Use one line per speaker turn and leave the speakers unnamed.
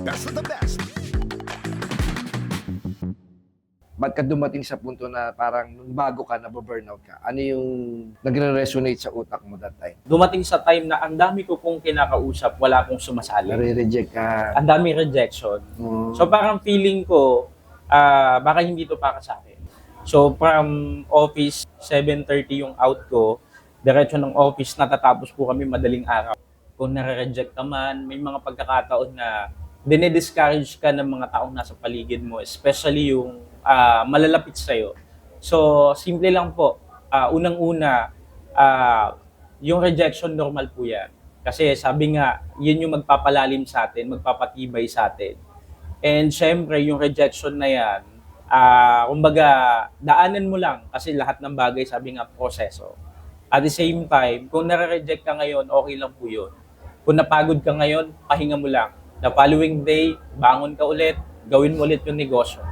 Best of the best.
Ba't ka dumating sa punto na parang nung bago ka, nababurnout ka? Ano yung nagre-resonate sa utak mo that time?
Dumating sa time na ang dami ko pong kinakausap, wala pong sumasali.
Nare-reject ka.
Ang daming rejection.
Mm.
So parang feeling ko, baka hindi to para sa akin. So from office, 7:30 yung out ko, diretso ng office, natatapos po kami madaling araw. Kung nare-reject ka man, may mga pagkakataon na dinediscourage ka ng mga taong nasa paligid mo, especially yung malalapit sa'yo. So simple lang po, unang-una, yung rejection normal po yan. Kasi sabi nga, yun yung magpapalalim sa atin, magpapatibay sa atin. And syempre, yung rejection na yan, kumbaga, daanan mo lang kasi lahat ng bagay, sabi nga, proseso. At the same time, kung nare-reject ka ngayon, okay lang po yun. Kung napagod ka ngayon, pahinga mo lang. The following day, bangon ka ulit, gawin mo ulit yung negosyo.